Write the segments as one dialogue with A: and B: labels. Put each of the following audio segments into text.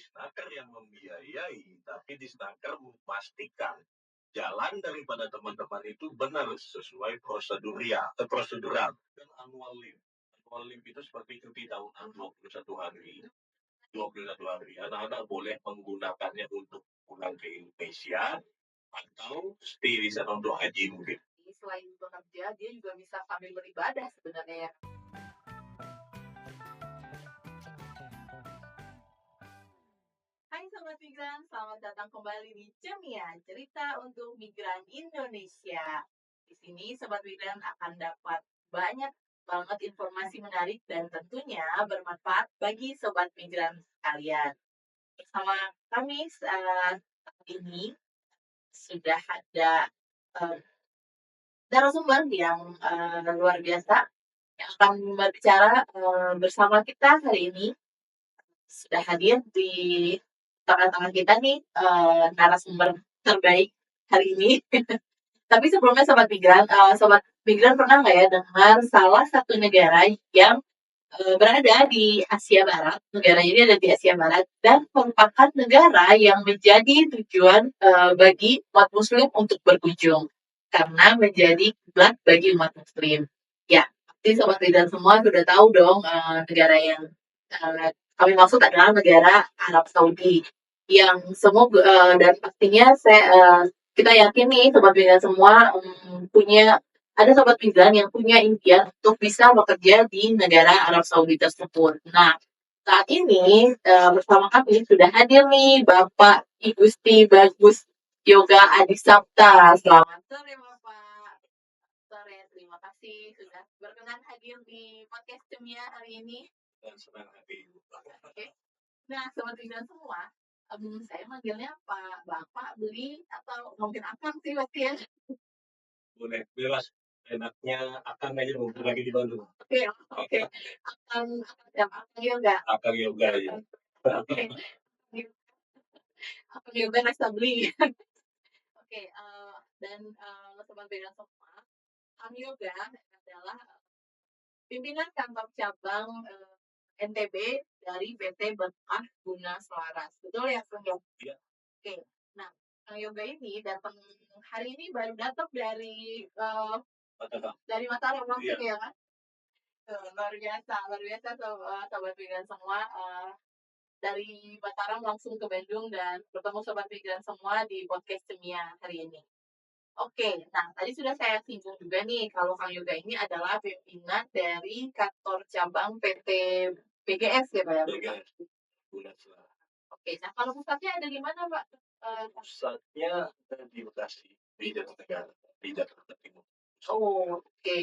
A: Disnaker yang membiayai, tapi Disnaker memastikan jalan daripada teman-teman itu benar sesuai prosedural dan annual leave. Annual leave itu seperti cuti tahunan 21 hari. 21 hari. Anak-anak boleh menggunakannya untuk pulang ke Indonesia atau stay di sana untuk haji mungkin.
B: Selain bekerja, dia juga bisa sambil beribadah sebenarnya ya. Hai Sobat Migran, selamat datang kembali di Cemia, cerita untuk migran Indonesia. Di sini Sobat Migran akan dapat banyak banget informasi menarik dan tentunya bermanfaat bagi Sobat Migran sekalian. Bersama kami saat ini sudah ada narasumber yang luar biasa yang akan berbicara bersama kita hari ini. Sudah hadir di tengah-tengah kita nih narasumber terbaik hari ini. Tapi sebelumnya Sobat Migran pernah nggak ya dengar salah satu negara yang berada di Asia Barat, negara ini ada di Asia Barat dan merupakan negara yang menjadi tujuan bagi umat Muslim untuk berkunjung karena menjadi kiblat bagi umat Muslim. Ya, pasti Sobat Migran semua sudah tahu dong negara yang kami maksud adalah negara Arab Saudi yang semua dan pastinya kita yakin nih Sobat Migran semua punya ada Sobat Migran yang punya impian untuk bisa bekerja di negara Arab Saudi tersebut. Nah, saat ini bersama kami sudah hadir nih Bapak Igusti Bagus Yoga Adisapta. Selamat sore Bapak. Sore, terima kasih sudah berkenan hadir di podcast Cemia hari ini.
A: Dan senang hati.
B: Oke. Nah, Sobat Migran semua, saya manggilnya Pak Bapak beli atau mungkin Akang sih pasti ya.
A: Boleh, bebas. Enaknya akan aja mumpung lagi di Bandung.
B: Oke. Akang Yoga.
A: Akang Yoga ya.
B: Oke. Akang Yoga rasa beli. Oke, dan Sobat Migran semua, Akang Yoga adalah pimpinan kantor cabang NTB dari PT Berkah Guna Selaras. Betul ya, Kang Yoga?
A: Iya.
B: Oke. Nah, Kang Yoga ini datang hari ini baru datang dari Mataram langsung ya kan? Luar biasa Sobat Migran semua dari Mataram langsung ke Bandung dan bertemu Sobat Migran semua di podcast Cemia hari ini. Oke, nah tadi sudah saya singgung juga nih kalau Kang Yoga ini adalah pimpinan dari kantor cabang PT BGS ya Pak ya?
A: BGS.
B: Oke, nah kalau pusatnya ada di mana Pak?
A: Pusatnya ada di Bekasi, di Jakarta Timur.
B: Oh, oke.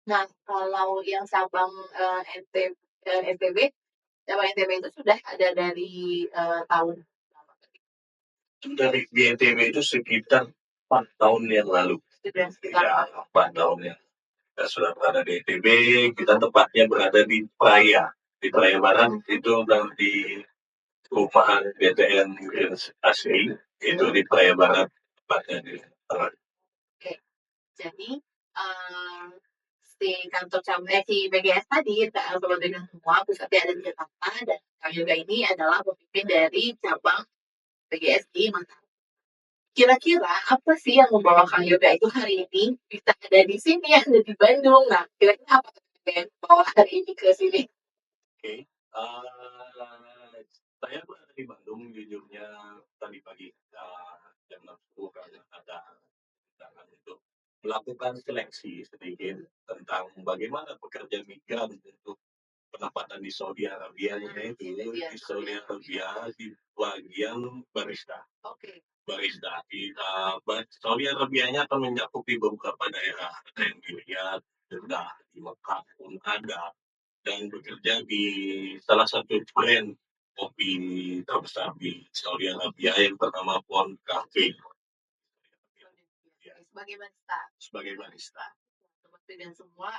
B: Nah, kalau yang cabang NTB, cabang NTB itu sudah ada dari tahun
A: dari BNTB itu sekitar 4 tahun yang lalu.
B: sekitar
A: Ya, 4 tahun ya. Kita sudah berada di NTB, kita tepatnya berada di Praia. Di Praia Barat itu di perumahan BTN Asri, itu di Praia Barat, tepatnya di tengah.
B: Oke, jadi si kantor cabang si BGS tadi, kalau dengan semua pusatnya ada di Jakarta dan Kang Yoga ini adalah pemimpin dari cabang BGS di Mataram. Kira-kira apa sih yang membawa Kang Yoga itu hari ini bisa ada di sini, ada di Bandung? Nah, kira-kira apa yang membawa hari ini ke sini?
A: Oke, saya berada di Bandung jujurnya tadi pagi jam 6 karena ada undangan untuk melakukan seleksi sedikit tentang bagaimana pekerja migran untuk penempatan di Saudi Arabia itu di Saudi Arabia di bagian barista.
B: Oke.
A: Barista di Saudi Arabianya akan mencakupi beberapa daerah, ada yang di Riyadh, Jeddah, di Mekah pun ada, dan bekerja di salah satu brand kopi terbesar di Saudi Arabia yang bernama Pond Cafe.
B: Sebagai barista.
A: Sebagai barista.
B: Sobat dan semua,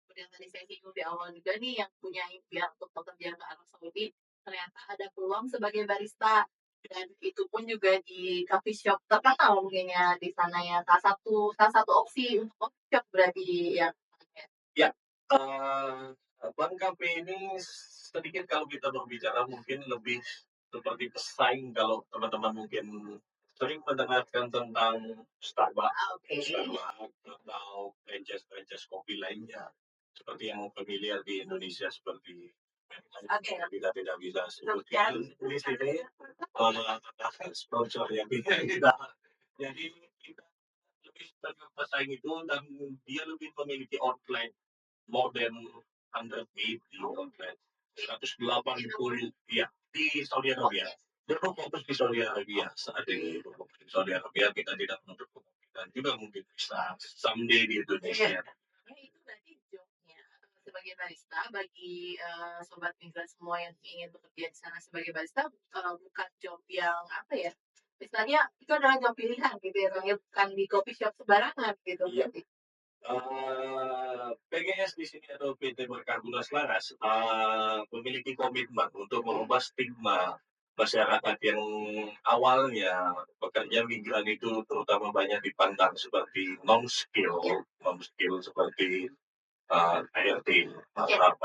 B: seperti yang tadi saya singgung di awal juga nih, yang punya impian untuk bekerja ke Arab Saudi, ternyata ada peluang sebagai barista. Dan itu pun juga di coffee shop terkenal mungkin ya di sana ya. Salah satu opsi untuk coffee shop berarti ya.
A: Ya, Bang Cafe ini sedikit kalau kita berbicara mungkin lebih seperti pesaing kalau teman-teman mungkin sering mendengarkan tentang Starbucks,
B: Oke.
A: atau franchise-franchise kopi lainnya, seperti yang familiar di Indonesia seperti
B: Oke.
A: kita tidak bisa sebutkan di sini sponsor yang kita. Jadi kita lebih sebagai pesaing itu dan dia lebih memiliki outlet more than 180 outlet. 180 ya di Saudi Arabia. Dia fokus di Saudi Arabia saat ini. Di Saudi Arabia kita tidak menutup kemungkinan juga mungkin bisa someday di Indonesia.
B: Nah, itu berarti jobnya sebagai barista bagi sobat migran semua yang ingin bekerja di sana sebagai barista bukan job yang apa ya? Misalnya itu adalah job pilihan gitu ya, bukan di coffee shop sembarangan gitu.
A: Iya. PGS di sini atau PT Berkarbunas Laras memiliki komitmen untuk mengubah stigma masyarakat yang awalnya pekerja migran itu terutama banyak dipandang seperti non skill seperti ART,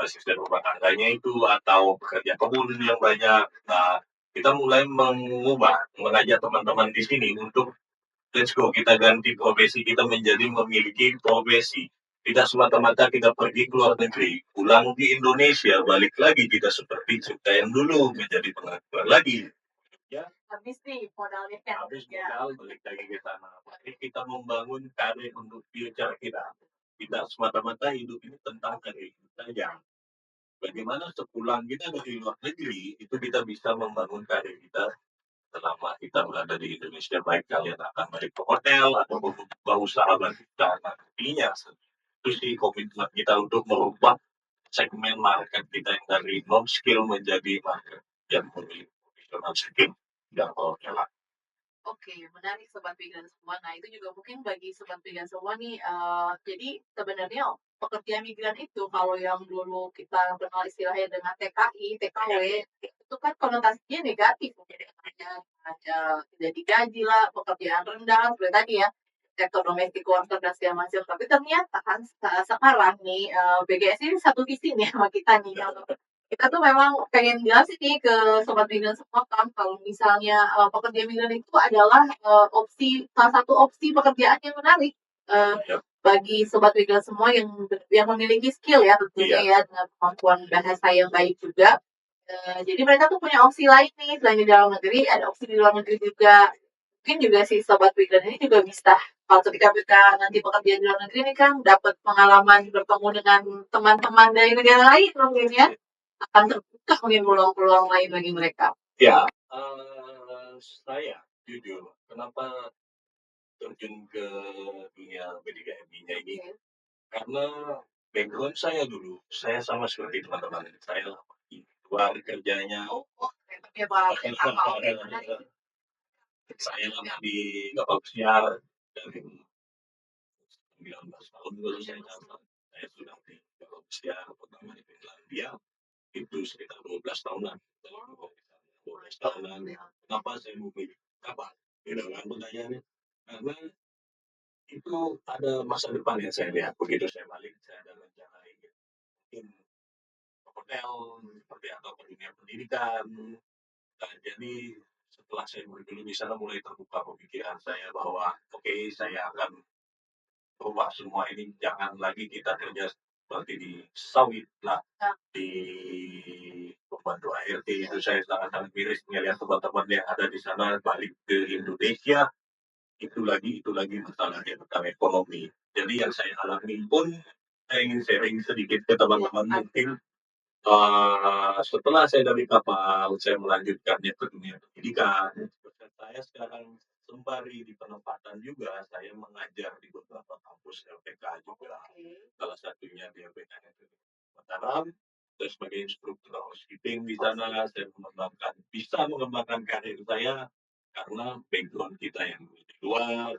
A: asisten rumah tangganya itu atau pekerja kebun yang banyak. Nah, kita mulai mengajak teman-teman di sini untuk let's go, kita ganti profesi kita menjadi memiliki profesi. Tidak semata-mata kita pergi ke luar negeri, pulang di Indonesia, balik lagi kita seperti cerita yang dulu, menjadi pengangguran lagi. Ya,
B: Habis nih modalnya.
A: habis modal, balik lagi ke sana. Mari kita membangun karir untuk future kita. Tidak semata-mata hidup ini tentang karir saja. Bagaimana sepulang kita dari luar negeri, itu kita bisa membangun karir kita selama kita berada di Indonesia, baik kalian akan balik ke hotel atau membuka usaha kita nantinya. Itu sih komitmen kita untuk merubah segmen market kita yang dari non skill menjadi market yang memiliki profesional skill dan hotel.
B: Oke, menarik sobat migran semua. Nah, itu juga mungkin bagi sobat migran semua nih. Jadi sebenarnya pekerja migran itu kalau yang dulu kita kenal istilahnya dengan TKI, TKW, itu kan konotasinya negatif. Jadi ada tidak digaji lah, pekerjaan rendah, seperti tadi ya, sektor domestik worker dan segala macam. Tapi ternyata kan sekarang nih BGS ini satu visi nih sama kita nih. Kita tuh memang pengen jelasin nih ke sobat migran semua kan kalau misalnya pekerja migran itu adalah salah satu opsi pekerjaan yang menarik bagi sobat migran semua yang memiliki skill ya tentunya ya dengan kemampuan bahasa yang baik juga. Jadi mereka tuh punya opsi lain nih selain di dalam negeri, ada opsi di luar negeri juga. Mungkin juga si sobat migran ini juga bisa kalau ketika mereka nanti pekerjaan di luar negeri ini kan dapat pengalaman bertemu dengan teman-teman dari negara lain mungkin ya. Akan terbuka mungkin peluang-peluang lain bagi mereka.
A: Ya, saya jujur, kenapa terjun ke dunia pendidikan MI-nya ini? Karena background saya dulu, saya sama seperti teman-teman saya di luar kerjanya. Saya lama di kapal pesiar dari 19 tahun dulu saya sudah di kapal pesiar pertama di Finlandia itu sekitar 12 tahunan. 12 tahunan. Kenapa saya memilih kapal? Gitu kan pertanyaannya. Karena itu ada masa depan yang saya lihat. Begitu saya balik, saya ada rencana ingin hotel seperti atau dunia pendidikan. Nah, jadi setelah saya dulu di sana mulai terbuka pemikiran saya bahwa oke, saya akan ubah semua ini, jangan lagi kita kerja seperti di sawit lah, di pembantu ART itu saya sangat-sangat miris melihat teman-teman yang ada di sana balik ke Indonesia itu lagi masalahnya tentang ekonomi. Jadi yang saya alami pun saya ingin sharing sedikit ke teman-teman mungkin setelah saya dari kapal, saya melanjutkannya ke dunia pendidikan. Saya sekarang sembari di penempatan juga, saya mengajar di beberapa kampus LPK juga. Salah satunya di LPK Mataram, saya sebagai instruktur housekeeping di sana, saya bisa mengembangkan karir saya karena background kita yang di luar.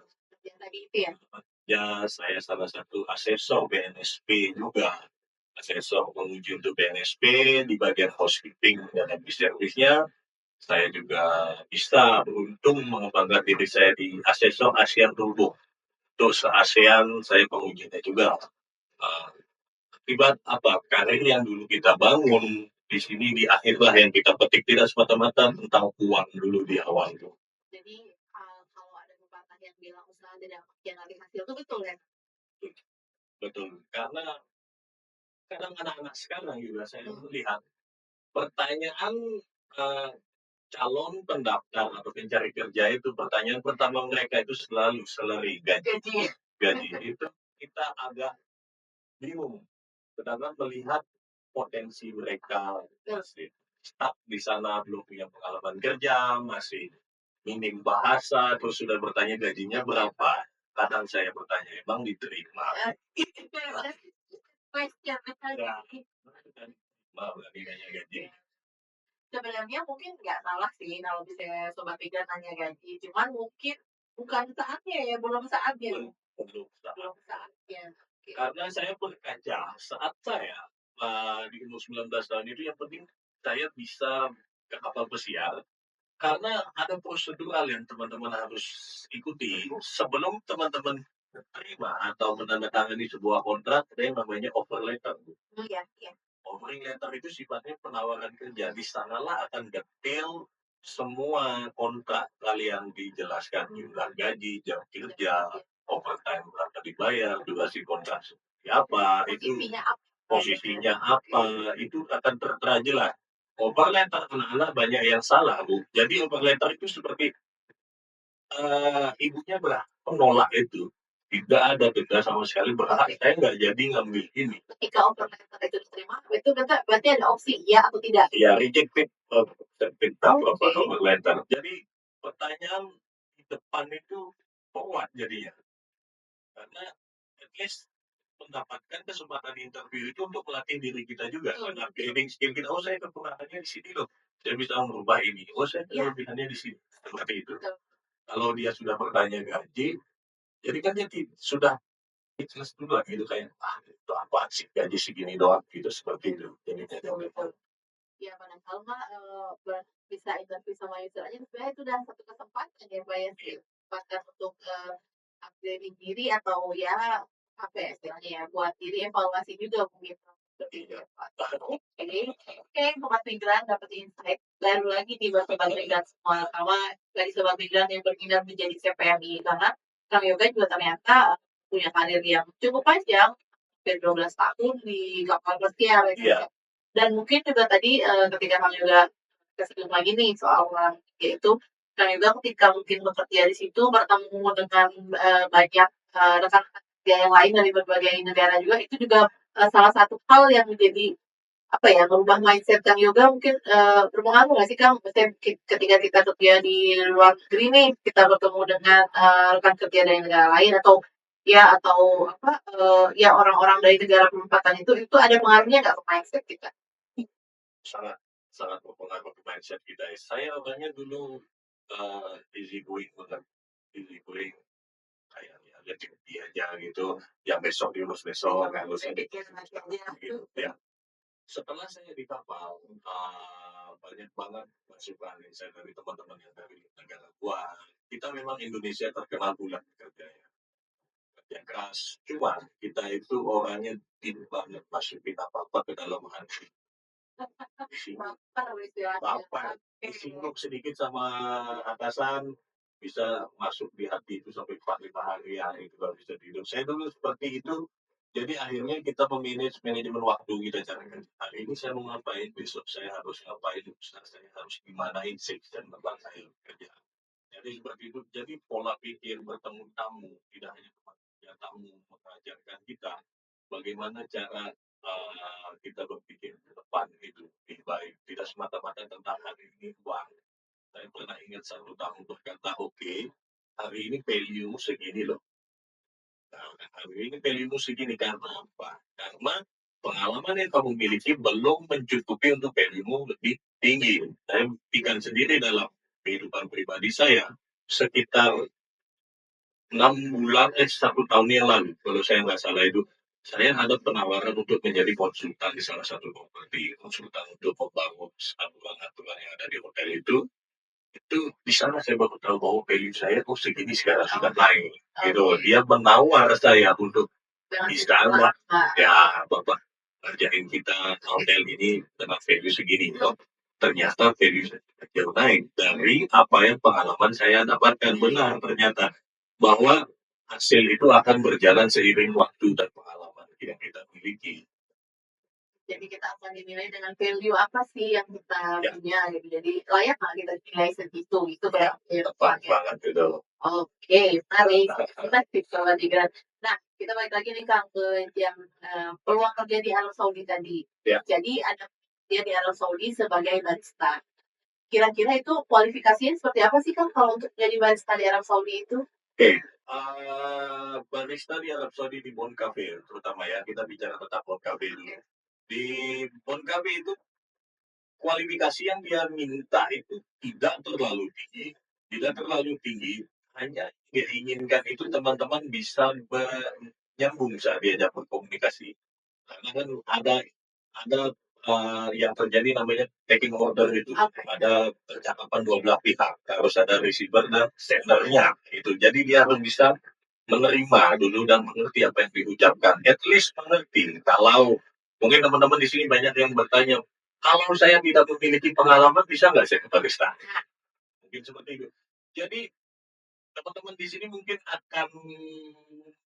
A: Ya, saya salah satu asesor BNSP juga. Asesor penguji untuk BNSP di bagian housekeeping dan servisnya. Saya juga bisa beruntung mengembangkan diri saya di asesor ASEAN Turbo. Untuk se-ASEAN saya pengujinya juga. Akibat apa? Karir yang dulu kita bangun Di sini di akhirlah yang kita petik, tidak semata-mata tentang uang dulu di awal itu.
B: Jadi kalau ada pepatah yang bilang usaha tidak mengkhianati hasil itu betul ya?
A: Betul, karena kadang anak-anak sekarang juga saya melihat pertanyaan eh, calon pendaftar atau pencari kerja itu pertanyaan pertama mereka itu selalu salary, gaji. Gaji itu kita agak bingung, karena melihat potensi mereka masih stuck di sana, belum punya pengalaman kerja, masih minim bahasa, terus sudah bertanya gajinya berapa. Kadang saya bertanya, emang diterima?
B: Question
A: Ya,
B: tadi.
A: mau nggak nanya gaji?
B: Sebenarnya mungkin nggak salah sih kalau misalnya sobat migran nanya gaji, cuman mungkin bukan saatnya ya, belum saatnya.
A: Belum saat.
B: Saatnya. Oke.
A: Karena saya berkaca saat saya di umur 19 tahun itu, yang penting saya bisa ke kapal pesiar, karena ada prosedural yang teman-teman harus ikuti sebelum teman-teman terima atau menandatangani sebuah kontrak. Ada yang namanya offer letter.
B: Iya, iya.
A: Offering letter itu sifatnya penawaran kerja. Di sanalah akan detail semua kontrak kalian, dijelaskan jumlah gaji, jam kerja, overtime berapa dibayar, durasi kontrak seperti apa, itu posisinya apa, itu akan tertera jelas. Offer letter anak-anak banyak yang salah, Bu. Jadi offer letter itu seperti ibunya penolak itu. Tidak ada denda sama sekali, berhak saya nggak jadi ngambil ini.
B: Ketika offer letter itu diterima, itu berarti ada opsi ya atau tidak?
A: Ya, rejected offer letter. Jadi pertanyaan di depan itu forward jadinya. Karena at least mendapatkan kesempatan interview itu untuk melatih diri kita juga. Karena building skill kita, oh saya kekurangannya di sini loh. Saya bisa merubah ini. Oh saya kelebihannya di sini. Seperti itu. Kalau dia sudah bertanya gaji, jadi kan dia sudah jelas dulu lah gitu, kayak itu apa sih gaji segini doang gitu, seperti itu. Jadi
B: ya padahal mah bisa interview sama user aja sebenarnya itu udah satu kesempatan ya Pak ya, kesempatan untuk upgrading diri atau ya apa ya istilahnya ya, buat diri evaluasi juga mungkin. Oke, sobat migran dapat insight baru lagi nih buat sobat migran semua, sama dari sobat migran yang berminat menjadi CPNI, karena Kang Yoga juga ternyata punya karir yang cukup panjang, hampir 12 tahun di kapal pesiar ya. Dan mungkin juga tadi ketika Kang Yoga kesinggung lagi nih soal orang yaitu Kang Yoga ketika mungkin bekerja di situ bertemu dengan banyak rekan kerja yang lain dari berbagai negara juga, itu juga salah satu hal yang menjadi apa ya, merubah mindset Kang Yoga mungkin berpengaruh nggak sih Kang? Maksudnya ketika kita kerja di luar negeri nih, kita bertemu dengan rekan kerja dari negara lain atau apa ya orang-orang dari negara penempatan itu ada pengaruhnya nggak ke mindset kita?
A: Sangat sangat berpengaruh ke mindset kita. Saya orangnya dulu easy going banget, easy going, kayak ya dia aja gitu, yang besok diurus besok, yang lulus gitu ya. Setelah saya di kapal, banyak banget masukan saya dari teman-teman yang dari negara luar. Kita memang Indonesia terkenal bulat kerjanya, kerja keras. Cuma kita itu orangnya tidak banget masukin apa-apa ke dalam hati. Bapak disinggung sedikit sama atasan, bisa masuk di hati itu sampai 4-5 hari ya, itu baru bisa tidur. Saya dulu seperti itu. Jadi akhirnya kita memanage manajemen waktu kita, carakan hari ini saya mau ngapain, besok saya harus ngapain, lusa saya harus gimanain section tentang saya kerja. Jadi seperti itu. Jadi pola pikir bertemu tamu, tidak hanya ya, tamu mengajarkan kita bagaimana cara kita berpikir ke depan itu lebih baik, tidak semata-mata tentang hari ini uang. Saya pernah ingat satu tamu berkata, oke, hari ini value segini loh. Nah, hari ini value segini karena apa? Karena pengalaman yang kamu miliki belum mencukupi untuk value lebih tinggi. Saya buktikan sendiri dalam kehidupan pribadi saya, sekitar 6 bulan, 1 tahun yang lalu, kalau saya nggak salah itu, saya ada penawaran untuk menjadi konsultan di salah satu properti, konsultan untuk membangun aturan-aturan yang ada di hotel itu. Di sana saya baru tahu bahwa value saya segini sekarang sudah naik. Gitu. Dia menawar saya untuk bisa ya Bapak kerjain kita hotel ini dengan value segini. Oh, ternyata value kecil naik dari apa yang pengalaman saya dapatkan. Benar ternyata bahwa hasil itu akan berjalan seiring waktu dan pengalaman yang kita miliki.
B: Jadi kita akan dinilai dengan value apa sih yang kita
A: Ya.
B: punya gitu. Jadi layak nggak kita nilai segitu gitu
A: Ya, tepat banget itu.
B: Oke, menarik. Menarik kalau Digran. Nah, kita balik lagi nih Kang ke yang peluang kerja di Arab Saudi tadi.
A: Ya.
B: Jadi ada dia di Arab Saudi sebagai barista. Kira-kira itu kualifikasinya seperti apa sih Kang kalau untuk jadi barista di Arab Saudi itu?
A: Oke, barista di Arab Saudi di Bon Cafe terutama ya, kita bicara tentang Bon Cafe dulu. Di Bon Cafe itu kualifikasi yang dia minta itu tidak terlalu tinggi, hanya dia inginkan itu teman-teman bisa menyambung saat diajak berkomunikasi. Karena kan ada yang terjadi namanya taking order itu. Ada percakapan dua belah pihak, harus ada receiver dan sendernya itu. Jadi dia harus bisa menerima dulu dan mengerti apa yang diucapkan. At least mengerti. Kalau mungkin teman-teman di sini banyak yang bertanya, kalau saya tidak memiliki pengalaman bisa nggak saya ke barista? Mungkin seperti itu. Jadi teman-teman di sini mungkin akan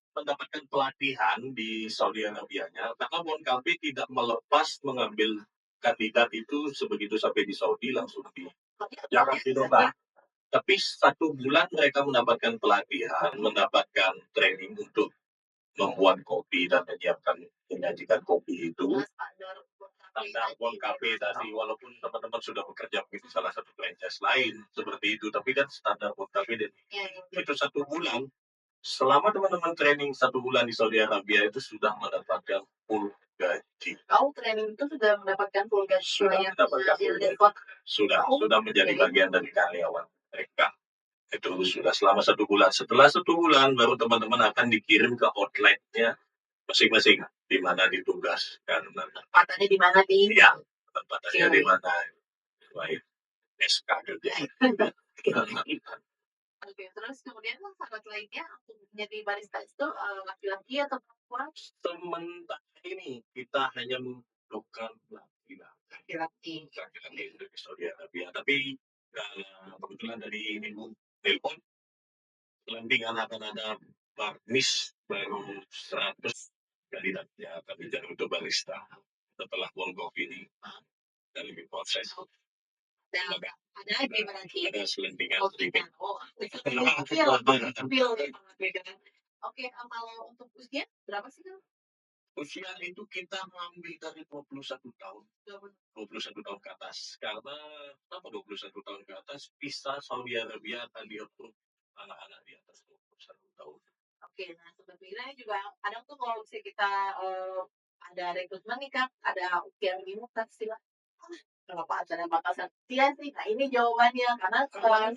A: mendapatkan pelatihan di Saudi Arabia-nya, karena Bon Cafe tidak melepas mengambil kandidat itu sebegitu sampai di Saudi langsung jangan dicoba. Tapi 1 bulan mereka mendapatkan pelatihan, mendapatkan training untuk membuat kopi dan menyajikan kopi itu. Standar Bon Cafe tadi, walaupun teman-teman sudah bekerja di salah satu franchise lain seperti itu, tapi kan standar Bon Cafe itu 1 bulan. Selama teman-teman training 1 bulan di Saudi Arabia itu sudah mendapatkan full gaji.
B: Training itu sudah mendapatkan full gaji.
A: Sudah menjadi bagian dari karyawan mereka. Itu sudah selama 1 bulan. Setelah 1 bulan baru teman-teman akan dikirim ke outletnya masing-masing di mana ditugaskan.
B: Tempatnya di mana nih?
A: Iya, tempatnya di mana. Baik, SK kerja.
B: Oke, terus kemudian syarat lainnya untuk menjadi barista itu laki-laki atau perempuan?
A: Sementara ini kita hanya membutuhkan laki-laki dari Saudi Arabia. Tapi kebetulan dari minggu telepon landingan akan ada barnis baru 100 kandidatnya akan dijaga untuk barista setelah Bon Coffee ini dari proses.
B: Ada gimana sih?
A: Ada selentingan
B: sedikit. Oke, kalau untuk usia berapa sih Kang?
A: Usia itu kita mengambil dari 21 tahun. 21 tahun ke atas. Karena kenapa 21 tahun ke atas? Visa Saudi Arabia akan di-approve anak-anak di atas 21 tahun.
B: Oke, nah sebenarnya juga kadang tuh kalau misalnya kita ada rekrutmen nih Kang, ada usia minimum kan istilah. Kenapa ada batasan usia sih? Nah ini jawabannya karena ada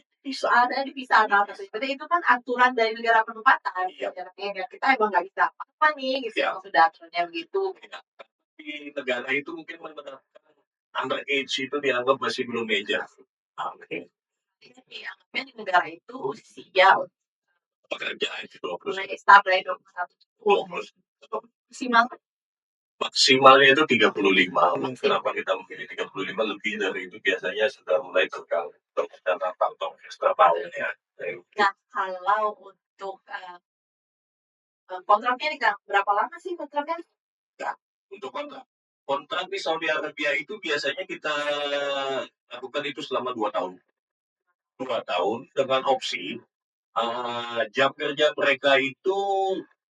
B: di visa atas. Berarti itu kan aturan dari negara penempatan.
A: Iya.
B: Ya, kita emang nggak bisa apa nih gitu.
A: Iya.
B: Sudah aturannya begitu.
A: Di negara itu mungkin menerapkan underage itu dianggap masih belum major.
B: Oke. Dianggapnya di negara itu usia
A: Pekerjaan itu 20.
B: start dari 21.
A: Maksimalnya itu 35. Kenapa kita memilih 35? Lebih dari itu biasanya sudah mulai terganggu karena kantong ekstra tahun ya.
B: Nah, kalau untuk kontraknya nih Kang, berapa lama sih kontraknya?
A: Nah, untuk kontrak di Saudi Arabia itu biasanya kita lakukan itu selama 2 tahun. 2 tahun dengan opsi jam kerja mereka itu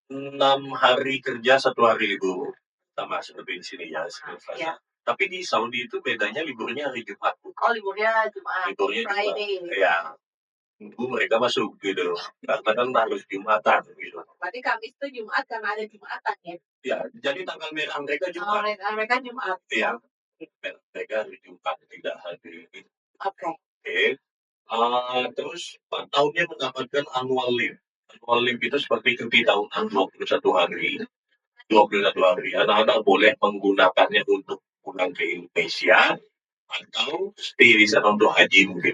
A: 6 hari kerja 1 hari libur. Sama seperti di sini ya.
B: Ya.
A: Tapi di Saudi itu bedanya liburnya hari Jumat.
B: Oh, liburnya Jumat.
A: Liburnya
B: Friday.
A: Ya. Minggu mereka masuk gitu. Karena kan harus Jumatan gitu.
B: Berarti Kamis itu Jumat karena ada Jumatan ya?
A: Ya, jadi tanggal merah mereka Jumat.
B: Mereka Jumat.
A: Iya. Mereka hari Jumat, tidak hari ini.
B: Oke.
A: Terus 4 tahunnya mendapatkan annual leave. Annual leave itu seperti cuti tahunan 21 hari. 21 hari. Anak-anak boleh menggunakannya untuk pulang ke Indonesia atau stay di sana untuk haji mungkin.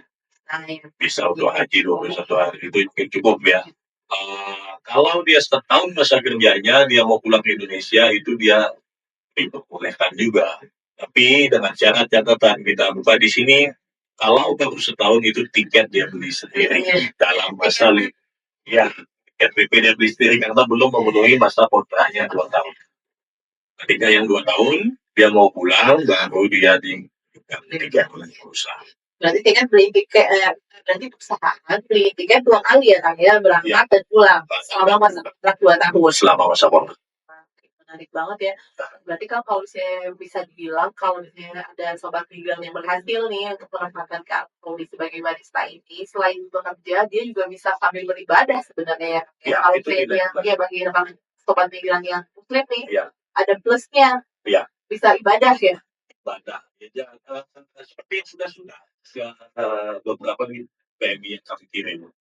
A: Bisa untuk haji 21 hari itu mungkin cukup ya. Kalau dia setahun masa kerjanya dia mau pulang ke Indonesia itu dia diperbolehkan juga. Tapi dengan syarat catatan kita buka di sini, kalau baru setahun itu tiket dia beli sendiri dalam masa ya tiket PP dia beli sendiri karena belum memenuhi masa kontraknya 2 tahun. Ketika yang 2 tahun dia mau pulang baru dia diberikan tiket oleh perusahaan.
B: Berarti tiket beli tiket berarti perusahaan beli tiket 2 kali ya Kang ya, berangkat dan pulang selama masa kontrak 2 tahun.
A: Selama masa kontrak.
B: Menarik banget ya. Berarti kan kalau misalnya bisa dibilang kalau misalnya ada sobat migran yang berhasil nih untuk memanfaatkan kondisi sebagai barista ini, selain bekerja dia juga bisa sambil beribadah sebenarnya ya.
A: Ya,
B: kalau
A: itu
B: misalnya
A: tidak
B: ya bagi sobat migran yang muslim nih,
A: ya,
B: ada plusnya.
A: Ya.
B: Bisa ibadah ya.
A: Ibadah. Ya, seperti yang sudah beberapa nih PMI yang kami kirim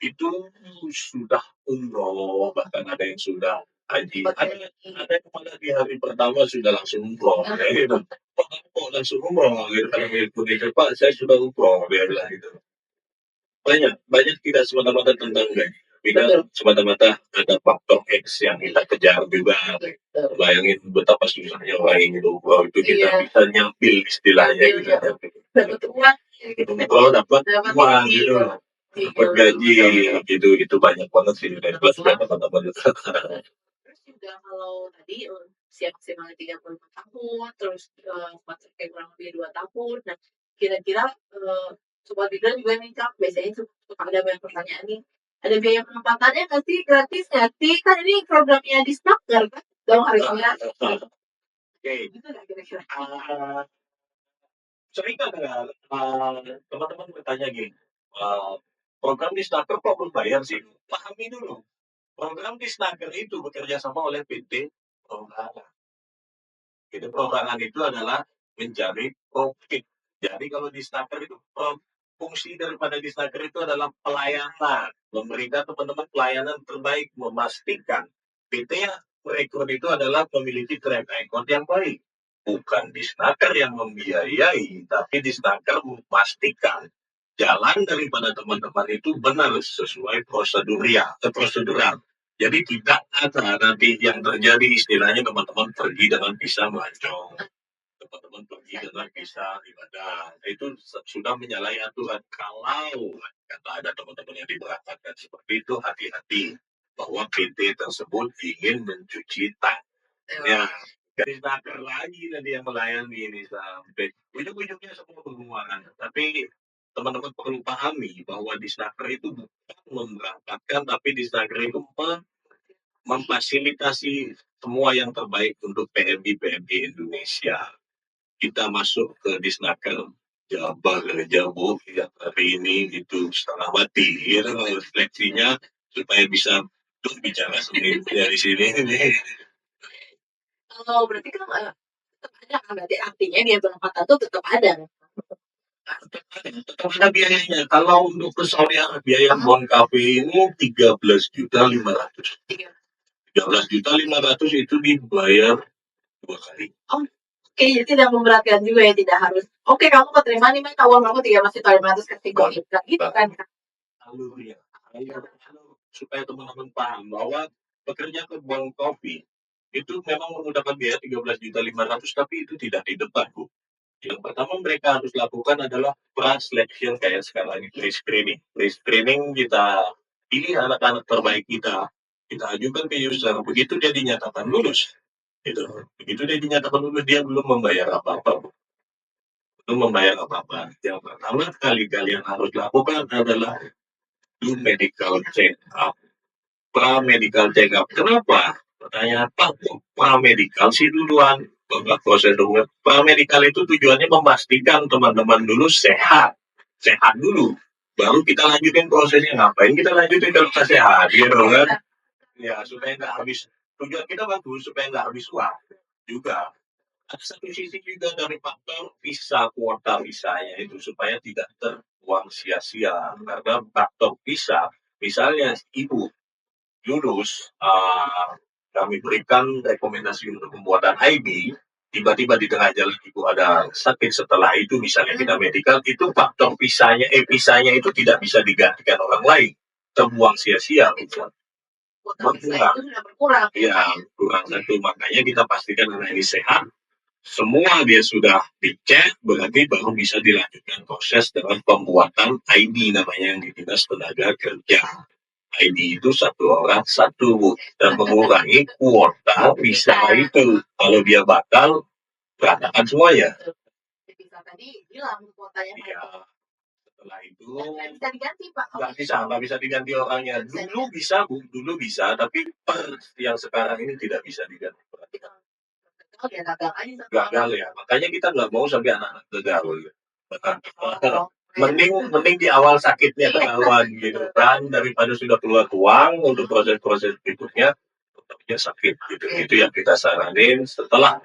A: itu sudah umroh, bahkan ada yang sudah haji, ada yang malah di hari pertama sudah langsung umroh, ya gitu. Kok langsung umroh gitu, kalau Indonesia Pak saya sudah umroh, dia bilang gitu. Banyak tidak semata-mata tentang gaji, tidak semata-mata ada faktor X yang kita kejar juga. Bayangin betapa susahnya orang ini umroh itu kita bisa nyambil istilahnya gitu.
B: Dapat uang.
A: Kalau dapat uang gitu, dapat gaji gitu, itu banyak banget sih dari sudah teman-teman.
B: Terus juga kalau tadi usia maksimalnya 35 tahun, terus kontraknya kurang lebih 2 tahun. Nah, kira-kira sobat migran juga nih Kak, biasanya suka ada banyak pertanyaan nih. Ada biaya penempatannya nggak sih? Gratis nggak sih? Kan ini programnya di Snacker kan? Dong harusnya.
A: Oke.
B: Gitu nggak kira-kira?
A: Sering kan teman-teman bertanya gini, program di Snacker kok berbayar sih? Pahami dulu, program di Snacker itu bekerja sama oleh PT Perorangan. Jadi perorangan itu adalah mencari profit. Jadi kalau di Snacker itu fungsi daripada di Snacker itu adalah pelayanan, memberikan teman-teman pelayanan terbaik, memastikan PT yang merekrut itu adalah memiliki track record yang baik. Bukan di Snacker yang membiayai, tapi di Snacker memastikan jalan daripada teman-teman itu benar sesuai prosedural. Jadi tidak ada nanti yang terjadi istilahnya teman-teman pergi dengan pisah melancong, teman-teman pergi dengan pisah ibadah. Itu sudah menyalahi aturan. Kalau kata ada teman-teman yang diberangkatkan seperti itu, hati-hati bahwa PT tersebut ingin mencuci tangan. Ya, dari Snacker lagi tadi yang melayani ini sampai ujung-ujungnya semua pengeluaran. Tapi teman-teman perlu pahami bahwa di Snacker itu bukan memberangkatkan, tapi di Snacker itu memfasilitasi semua yang terbaik untuk PMI Indonesia. Kita masuk ke Disnaker Jabar, Jabu, yang hari ini itu setengah mati, ya, refleksinya supaya bisa bicara sendiri dari sini.
B: Kalau berarti kan tetap ada kan, berarti artinya dia penempatan itu tetap ada.
A: Tetap ada biayanya. Kalau untuk pesawat biaya Bon Cafe ini 13.500.000. 13.500.000 itu dibayar 2 kali.
B: Oke, jadi tidak memberatkan juga ya, tidak harus. Oke, kamu keterima nih, Mas, uang kamu 13.500 kategori. Gitu kan?
A: Alurnya, supaya teman-teman paham bahwa bekerja ke Bon Coffee itu memang menggunakan biaya 13.500.000, tapi itu tidak di depan, Bu. Yang pertama mereka harus lakukan adalah pre-selection kayak sekarang ini, pre-screening. Pre-screening kita pilih anak-anak terbaik kita ajukan ke user. Begitu dia dinyatakan lulus, gitu. Begitu dia dinyatakan lulus, dia belum membayar apa-apa. Belum membayar apa-apa. Yang pertama kali kalian harus lakukan adalah do medical check up. Pra-medical check up. Kenapa? Pertanyaan Pak, pra-medical sih duluan. Prosedur pra-medical itu tujuannya memastikan teman-teman dulu sehat dulu, baru kita lanjutin prosesnya. Ngapain kita lanjutin kalau kita sehat, gitu kan? Ya supaya nggak habis, tujuan kita bagus supaya nggak habis uang juga. Ada satu sisi juga dari faktor visa, kuota visanya itu supaya tidak terbuang sia-sia, karena faktor visa, misalnya ibu lulus, kami berikan rekomendasi untuk pembuatan IB, tiba-tiba di tengah jalan ibu ada sakit, setelah itu misalnya kita medical, itu faktor visanya itu tidak bisa digantikan orang lain, terbuang sia-sia.
B: kuota visa itu sudah berkurang.
A: Ya, kurang satu. Makanya kita pastikan anak ini sehat. Semua dia sudah dicek, berarti baru bisa dilanjutkan proses dengan pembuatan ID namanya yang di Dinas Tenaga Kerja. ID itu satu orang satu dan mengurangi kuota visa itu. Kalau dia batal, berantakan semuanya.
B: Visa tadi hilang kuotanya.
A: Ya, setelah itu
B: nggak bisa diganti Pak.
A: nggak bisa diganti orangnya. Dulu bisa, tapi per yang sekarang ini tidak bisa diganti. Gagal ya, makanya kita nggak mau sampai anak-anak gagal. Mending di awal sakitnya ketahuan gitu kan, daripada sudah keluar uang untuk proses-proses berikutnya tetapnya sakit gitu. Itu yang kita saranin. Setelah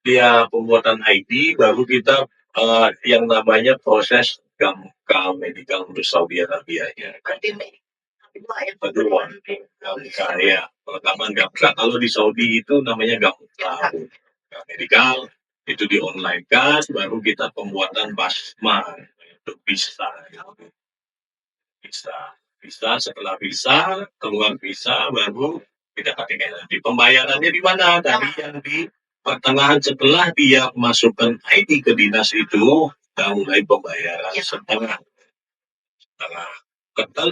A: dia pembuatan ID, baru kita yang namanya proses gamka medical untuk Saudi Arabia ya. Kedua, ya, pertama gamka. Kalau di Saudi itu namanya gamka medical, itu di online kan, baru kita pembuatan basma untuk bisa. Setelah bisa keluar bisa, baru kita ketikkan nanti pembayarannya di mana. Tadi yang di pertengahan setelah dia masukkan ID ke dinas itu, kita mulai pembayaran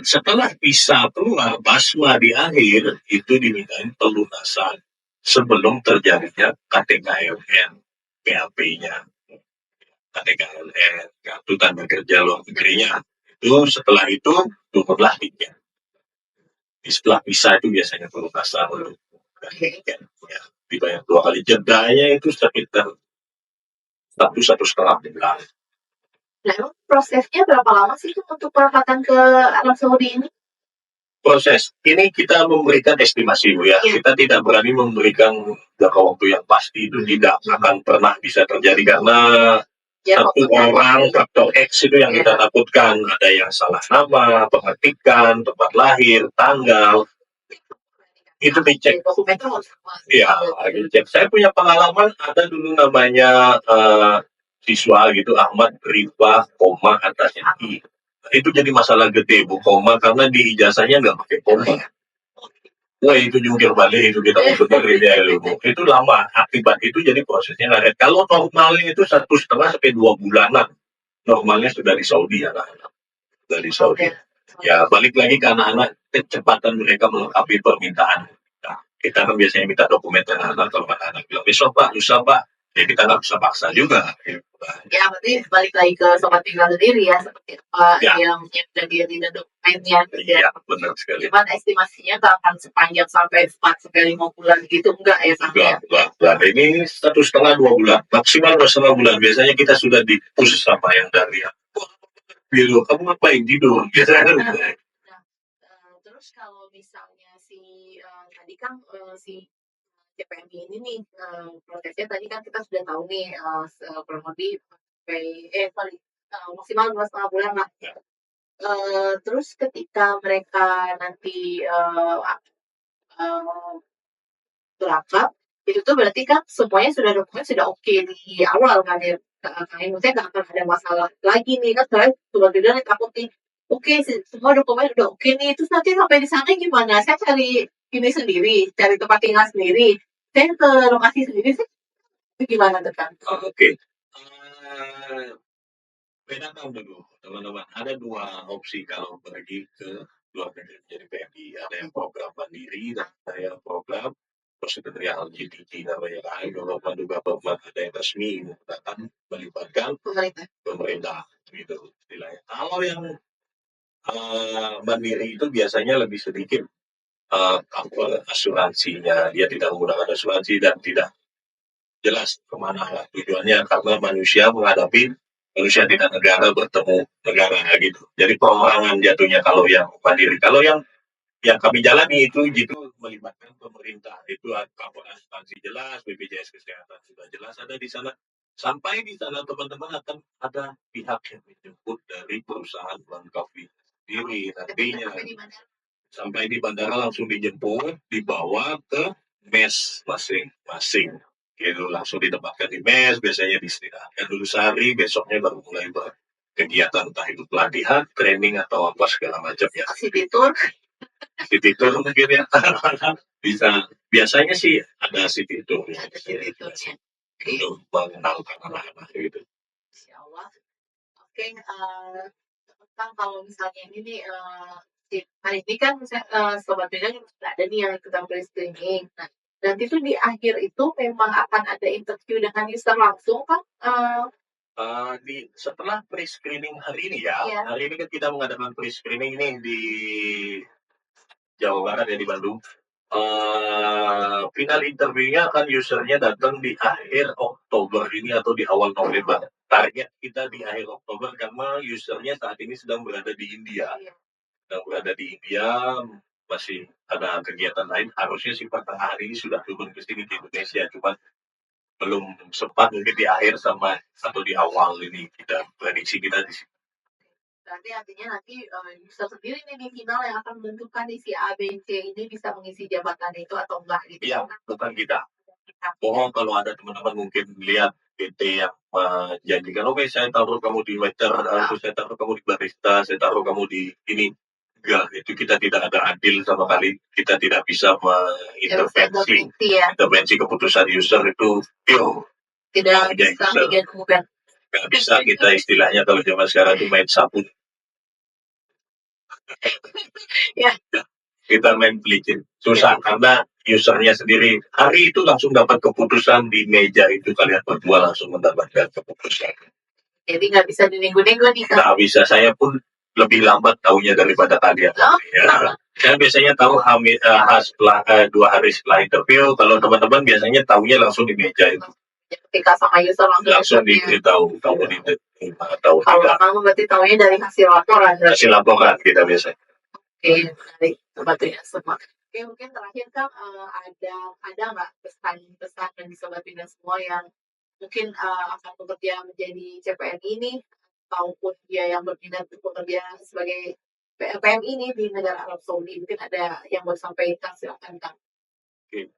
A: setelah bisa keluar basma di akhir itu dimintain pelunasan sebelum terjadinya KTKLN PAP-nya. KTKLN kartu tanda kerja luar negerinya itu. Setelah itu turunlah tiket. Setelah bisa itu biasanya pelunasan ya, dibayar 2 kali, jedanya itu sekitar 1,5 bulan.
B: Nah, prosesnya berapa lama sih untuk perangkatan ke Arab Saudi ini?
A: Proses ini kita memberikan estimasi Bu ya. Kita tidak berani memberikan jangka waktu yang pasti, itu tidak akan pernah bisa terjadi karena satu orang faktor X itu yang kita takutkan. Ada yang salah nama, pengetikan, tempat lahir, tanggal, itu dicek. Ya, dicek. Saya punya pengalaman, ada dulu namanya siswa gitu, Ahmad Rifa, koma atasnya I. Itu jadi masalah gede Bu, koma, karena di ijazahnya nggak pakai koma. Wah, itu jungkir balik, itu kita benerin ya Bu. Itu lama, akibat itu jadi prosesnya nggak ada. Kalau normalnya itu 1,5 sampai 2 bulanan, normalnya sudah di Saudi ya, dari Saudi. Ya, balik lagi ke anak-anak, kecepatan mereka melengkapi permintaan. Nah, kita kan biasanya minta dokumen anak-anak, kalau anak-anak bilang, besok Pak, lusa Pak, ya kita nggak bisa paksa juga.
B: Ya, berarti balik lagi ke sobat tinggal sendiri ya, seperti apa yang jadi di dokumennya.
A: Iya, benar sekali.
B: Cuman estimasinya tak akan sepanjang sampai 4-5 bulan gitu, enggak ya?
A: Enggak. Ini 1,5-2 bulan, maksimal 2,5 bulan. Biasanya kita sudah di-push sama yang dari biru, kamu ngapain tidur?
B: Terus kalau misalnya tadi kan si CPNI ini nih, prosesnya tadi kan kita sudah tahu nih, kurang lebih maksimal 2,5 bulan lah. Terus ketika mereka nanti berangkat, itu tuh berarti kan semuanya dokumen sudah oke di awal kan ya. Maksudnya nggak akan ada masalah lagi nih kan, saya cuma tidak takut nih. Oke, semua dokumen udah oke nih. Terus nanti sampai di sana gimana? Saya cari ini sendiri, cari tempat tinggal sendiri. Saya ke lokasi sendiri sih. Itu gimana tuh kan?
A: Oke. Bedakan dulu, teman-teman. Ada 2 opsi kalau pergi ke luar negeri menjadi PMI. Ada yang program mandiri dan ada yang program prosedurial LGBT namanya lain. Walaupun juga ada yang resmi datang melibatkan pemerintah gitu istilahnya. Kalau yang mandiri itu biasanya lebih sedikit asuransinya, dia tidak menggunakan asuransi dan tidak jelas kemana tujuannya, karena manusia tidak negara bertemu negara gitu. Jadi perorangan jatuhnya kalau yang mandiri. Kalau yang kami jalani itu melibatkan pemerintah. Itu asuransi jelas, BPJS Kesehatan sudah jelas ada di sana. Sampai di sana teman-teman akan ada pihak yang menjemput dari perusahaan Langkawi sendiri nantinya. Sampai di bandara langsung dijemput, dibawa ke mes masing-masing. Gitu, langsung ditempatkan di mes, biasanya diistirahatkan dulu sehari, besoknya baru mulai berkegiatan, entah itu pelatihan, training, atau apa segala macam ya.
B: City tour.
A: City tour mungkin ya. Bisa. Biasanya sih ada city tour ya.
B: Ada city tour-nya.
A: Untuk mengenalkan anak-anak gitu.
B: Insya Allah. Oke, Kang, kalau misalnya ini nih, hari ini kan Sobat Medan sudah ada nih yang ikutan pre-screening. Nah, nanti tuh di akhir itu memang akan ada interview dengan user langsung, Kang?
A: Setelah pre-screening hari ini ya,
B: Iya.
A: hari ini kan kita mengadakan pre-screening ini di Jawa Barat ya, di Bandung. Final interviewnya kan usernya datang di akhir Oktober ini atau di awal November. Target kita di akhir Oktober karena usernya saat ini sedang berada di India.
B: Iya.
A: Sedang berada di India, masih ada kegiatan lain. Harusnya sih pertengahan ini sudah turun ke sini di Indonesia, cuma belum sempat, mungkin di akhir sama atau di awal ini kita prediksi kita di sini.
B: Berarti artinya nanti user sendiri nih di final yang akan menentukan si A, B, C ini bisa mengisi jabatan itu atau enggak gitu.
A: Iya, bukan kita. Bohong kalau ada teman-teman mungkin lihat PT yang menjanjikan, oke saya taruh kamu di waiter, atau saya taruh kamu di barista, saya taruh kamu di ini. Enggak, itu kita tidak ada adil sama kali. Kita tidak bisa mengintervensi. Intervensi keputusan user itu
B: tidak bisa diganggukan.
A: Nggak bisa kita istilahnya kalau zaman sekarang itu main sabun.
B: Ya.
A: Kita main pelicin. Susah karena usernya sendiri hari itu langsung dapat keputusan di meja itu, kalian berdua langsung mendapatkan keputusan.
B: Jadi nggak bisa dinego-nego nih, Kak?
A: Nggak bisa, saya pun lebih lambat tahunya daripada kalian. Ya. Saya biasanya tahu setelah 2 hari setelah interview. Kalau teman-teman biasanya tahunya langsung di meja itu.
B: Ketika sama user langsung
A: diberitahu kamu diterima atau
B: kalau tidak. Kamu berarti tahunya dari hasil laporan.
A: Hasil laporan kita biasanya.
B: Oke, menarik Sobat ya semua. Oke, mungkin terakhir Kang, ada nggak pesan-pesan dari Sobat Pindah semua yang mungkin akan bekerja menjadi CPNI ini ataupun dia yang berminat untuk bekerja sebagai PMI ini di negara Arab Saudi, mungkin ada yang mau sampaikan, silakan Kang.
A: Oke,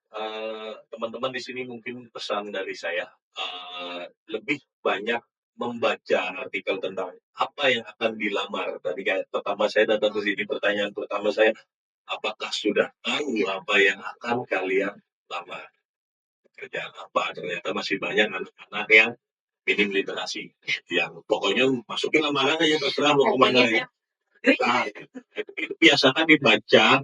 A: teman-teman di sini mungkin pesan dari saya lebih banyak membaca artikel tentang apa yang akan dilamar. Tadi kayak pertama saya datang ke sini, pertanyaan pertama saya, apakah sudah tahu apa yang akan kalian lamar? Pekerjaan apa? Ternyata masih banyak anak-anak yang minim literasi, yang pokoknya masukin lamaran aja terserah mau kemana ya. Nah, itu biasakan dibaca,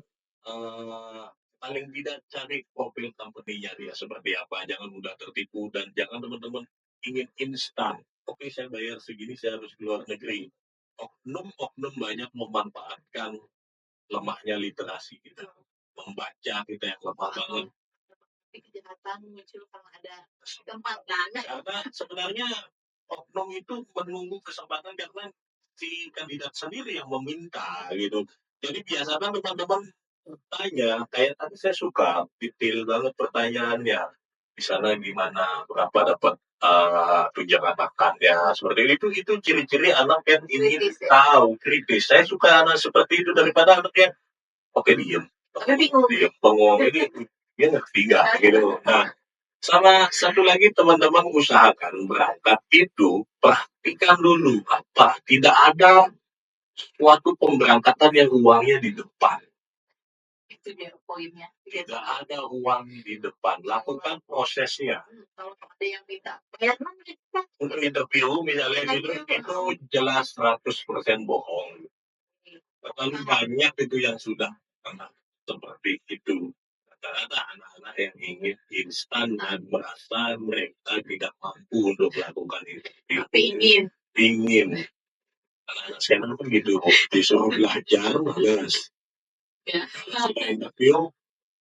A: paling tidak cari profil company-nya dia seperti apa, jangan mudah tertipu dan jangan teman-teman ingin instan. Oke, saya bayar segini, saya harus keluar negeri. Oknum banyak memanfaatkan lemahnya literasi kita, membaca kita yang lemah banget.
B: Kejahatan muncul kalau ada kesempatan.
A: Karena sebenarnya oknum itu menunggu kesempatan karena si kandidat sendiri yang meminta gitu. Jadi biasakan teman-teman tanya, kayak tadi saya suka detail banget pertanyaannya. Di sana gimana, berapa dapat tunjangan makannya, seperti itu ciri-ciri anak yang ingin tahu, kritis. Saya suka anak seperti itu daripada anak yang oke diem, bengong ini dia ngerti nggak gitu. Nah, sama satu lagi teman-teman usahakan berangkat itu perhatikan dulu apa tidak ada suatu pemberangkatan yang uangnya di depan.
B: Itu dia poinnya.
A: Tidak ada uang di depan. Lakukan prosesnya.
B: Kalau ada yang minta
A: untuk interview misalnya gitu, itu jelas 100% bohong. Terlalu banyak itu yang sudah seperti itu. Rata-rata anak-anak yang ingin instan dan merasa mereka tidak mampu untuk melakukan itu.
B: Tapi ingin.
A: Anak-anak sekarang kan gitu, disuruh belajar males.
B: Ya.
A: Setelah interview,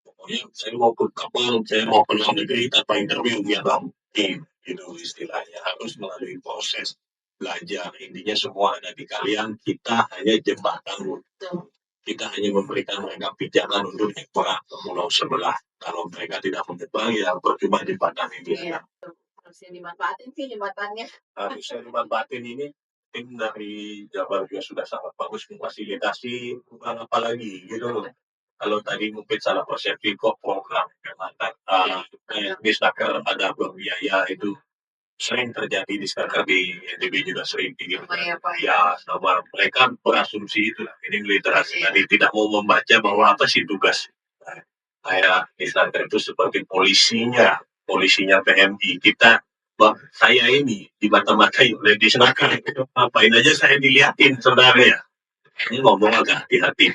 A: pokoknya saya mau ke kapal, saya mau ke luar negeri tanpa interview, biar mungkin gitu istilahnya. Harus melalui proses belajar. Intinya semua ada di kalian, kita hanya jembatan. Kita hanya memberikan mereka pijakan untuk nyebrang ke pulau sebelah. Kalau mereka tidak menyeberang, ya percuma jembatan ini.
B: Iya, harusnya dimanfaatin sih jembatannya.
A: Harusnya dimanfaatin ini. Tim dari Jabar juga sudah sangat bagus memfasilitasi, bukan apa lagi gitu. Kalau tadi mungkin salah persepsi kok program Disnaker ada berbiaya itu sering terjadi di sekarang di NTB juga sering gitu
B: Sama
A: kan.
B: ya, Pak.
A: Ya, sama mereka berasumsi itu lah, ini literasi
B: Iya.
A: tadi tidak mau membaca bahwa apa sih tugas. Kayak Disnaker itu seperti polisinya PMI kita. Bang, saya ini dimata-matai oleh Disnaker. Ngapain aja saya diliatin saudara ya. Ini ngomong agak hati-hati.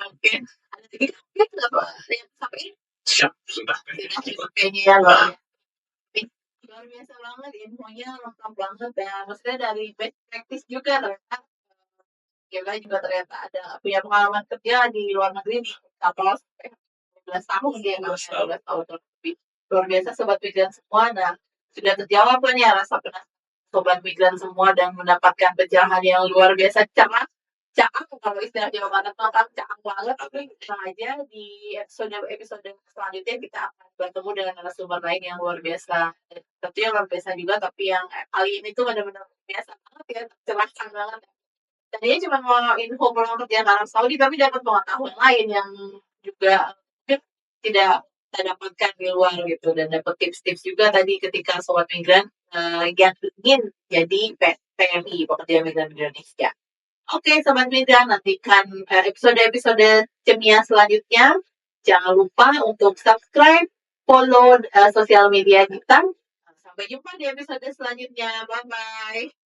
B: Oke. Ada lagi kan nggak, Pak? Yang sampai ini?
A: Siap, sudah.
B: Sudah cukup kayaknya ya, Pak. Luar biasa banget infonya, lengkap banget ya. Maksudnya dari best practice juga ternyata Gila juga ternyata ada punya pengalaman kerja di luar negeri nih, kapal sampai 12 tahun dia 12 tahun lebih. Luar biasa sobat migran semua. Nah, sudah terjawab kan ya rasa penasaran sobat migran semua dan mendapatkan pencerahan yang luar biasa cerah. Cakap kalau istilah Jawa Barat kan cakap banget. Tapi tenang aja di episode selanjutnya kita akan bertemu dengan narasumber lain yang luar biasa. Tentunya luar biasa juga, tapi yang kali ini tuh benar-benar biasa banget ya, cerahkan banget. Tadinya cuma mau info peluang kerja ke Arab Saudi, tapi dapat pengetahuan lain yang juga mungkin tidak kita dapatkan di luar gitu, dan dapat tips-tips juga tadi ketika sobat migran yang ingin jadi PMI, pekerja migran Indonesia. Oke, sobat migran, nantikan episode-episode Cemia selanjutnya. Jangan lupa untuk subscribe, follow sosial media kita. Sampai jumpa di episode selanjutnya. Bye-bye.